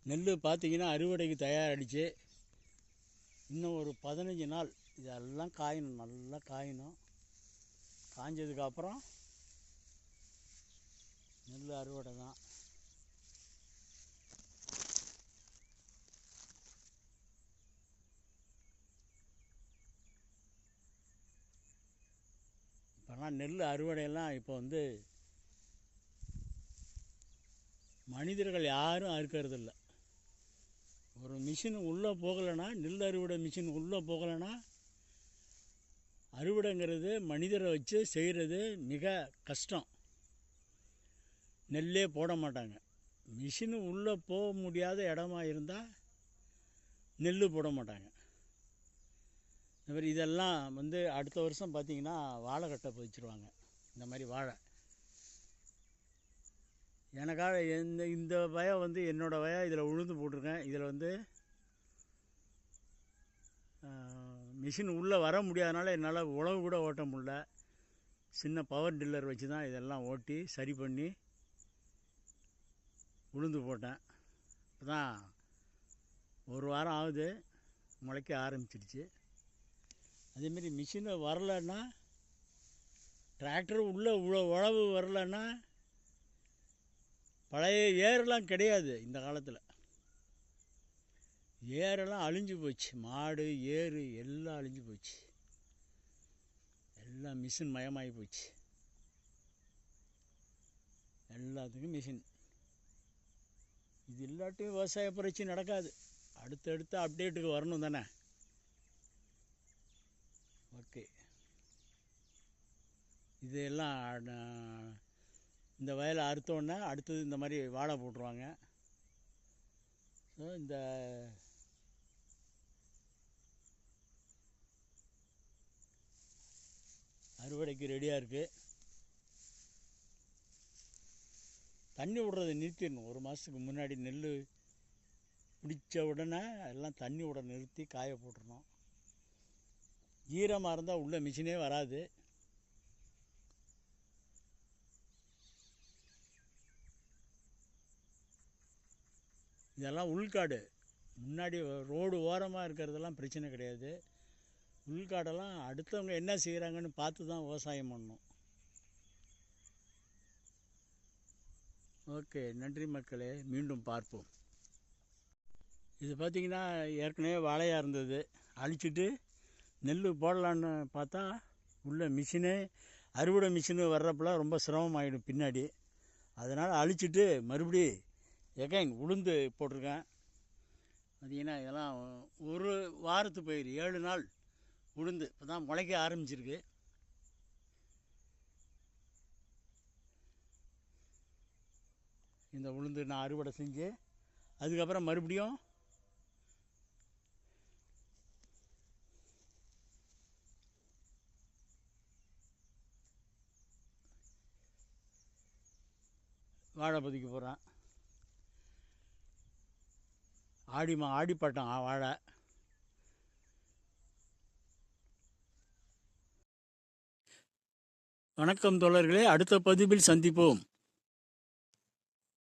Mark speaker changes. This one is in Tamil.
Speaker 1: நெல் பார்த்தீங்கன்னா அறுவடைக்கு தயாராகிடுச்சு. இன்னும் ஒரு 15 நாள் இதெல்லாம் காயணும், நல்லா காயணும். காஞ்சதுக்கப்புறம் நெல் அறுவடை தான். இப்போலாம் நெல் அறுவடையெல்லாம் இப்போ வந்து மனிதர்கள் யாரும் அறுக்கறதில்ல. ஒரு மிஷின் உள்ளே போகலைன்னா, நெல் அறுவடை மிஷின் உள்ளே போகலைன்னா அறுவடைங்கிறது மனிதரை வச்சு செய்கிறது மிக கஷ்டம். நெல்லே போட மாட்டாங்க. மிஷினு உள்ளே போக முடியாத இடமா இருந்தால் நெல் போட மாட்டாங்க. இந்த மாதிரி இதெல்லாம் வந்து அடுத்த வருஷம் பார்த்திங்கன்னா வாழை கட்டை பதிச்சிருவாங்க. இந்த மாதிரி வாழை எனக்காக இந்த வயம் வந்து என்னோடய வயம். இதில் உளுந்து போட்டிருக்கேன். இதில் வந்து மிஷின் உள்ளே வர முடியாதனால என்னால் உழவு கூட ஓட்ட முடியல. சின்ன பவர் டில்லர் வச்சு தான் இதெல்லாம் ஓட்டி சரி பண்ணி உளுந்து போட்டேன். இப்போ தான் ஒரு வாரம் ஆகுது, முளைக்க ஆரம்பிச்சிடுச்சு. அதேமாரி மிஷினை வரலைன்னா, டிராக்டர் உள்ளே உழவு வரலைன்னா, பழைய ஏரெல்லாம் கிடையாது இந்த காலத்தில். ஏரெல்லாம் அழிஞ்சு போச்சு. மாடு ஏறு எல்லாம் அழிஞ்சு போச்சு. எல்லாம் மிஷின் மயமாகி போச்சு. எல்லாத்துக்கும் மிஷின். இது இல்லாட்டியும் விவசாய புரட்சி நடக்காது. அடுத்தடுத்த அப்டேட்டுக்கு வரணும் தானே. ஓகே, இது எல்லாம் இந்த வயலை அறுத்தோடனே அடுத்தது இந்த மாதிரி வாழை போட்டுருவாங்க. ஸோ இந்த அறுவடைக்கு ரெடியாக இருக்குது. தண்ணி விடுறதை நிறுத்திடணும். ஒரு மாதத்துக்கு முன்னாடி நெல் பிடிச்ச உடனே எல்லாம் தண்ணி விட நிறுத்தி காய போட்டுடணும். ஈரமாக இருந்தால் உள்ள மிஷினே வராது. இதெல்லாம் உள்காடு. முன்னாடி ரோடு ஓரமாக இருக்கிறதெல்லாம் பிரச்சனை கிடையாது. உள்காடெல்லாம் அடுத்தவங்க என்ன செய்கிறாங்கன்னு பார்த்து தான் விவசாயம் பண்ணணும். ஓகே, நன்றி மக்களே, மீண்டும் பார்ப்போம். இது பார்த்திங்கன்னா ஏற்கனவே வாழையாக இருந்தது. அழிச்சிட்டு நெல் போடலான்னு பார்த்தா உள்ள மிஷினு அறுவடை மிஷினு வர்றப்பெல்லாம் ரொம்ப சிரமமாகிடும் பின்னாடி. அதனால் அழிச்சிட்டு மறுபடி எகைன் உளுந்து போட்டிருக்கேன். பார்த்திங்கன்னா இதெல்லாம் ஒரு வாரத்து பயிர், 7 நாள் உளுந்து இப்போ தான் முளைக்க ஆரம்பிச்சிருக்கு. இந்த உளுந்து நான் அறுவடை செஞ்சு அதுக்கப்புறம் மறுபடியும் வாழை பதிக்க போகிறேன். ஆடிப்பட்டம் வாழை. வணக்கம் தோழர்களே, அடுத்த பதிவில் சந்திப்போம்.